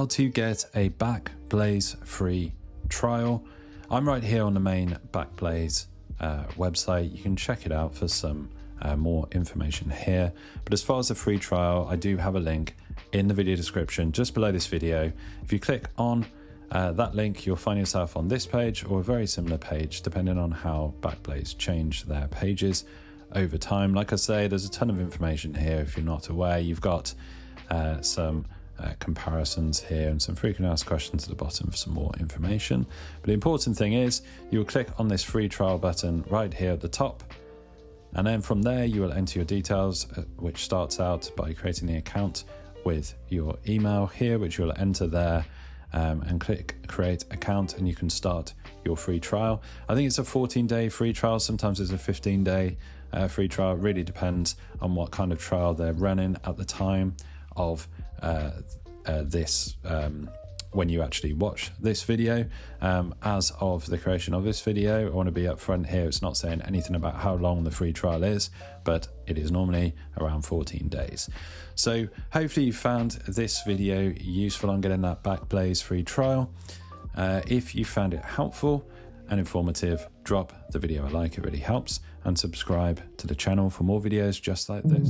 How to get a Backblaze free trial. I'm right here on the main Backblaze website. You can check it out for some more information here. But as far as the free trial, I do have a link in the video description just below this video. If you click on that link, you'll find yourself on this page or a very similar page, depending on how Backblaze change their pages over time. Like I say, there's a ton of information here. If you're not aware, you've got some comparisons here and some frequently asked questions at the bottom for some more information. But the important thing is you will click on this free trial button right here at the top, and then from there you will enter your details, which starts out by creating the account with your email here, which you'll enter there, and click create account, and you can start your free trial. I think it's a 14-day free trial. Sometimes it's a 15-day free trial. It really depends on what kind of trial they're running at the time of this when you actually watch this video. As of the creation of this video, I want to be upfront here. It's not saying anything about how long the free trial is, but it is normally around 14 days. So hopefully you found this video useful on getting that Backblaze free trial. If you found it helpful and informative, drop the video a like, it really helps, and subscribe to the channel for more videos just like this.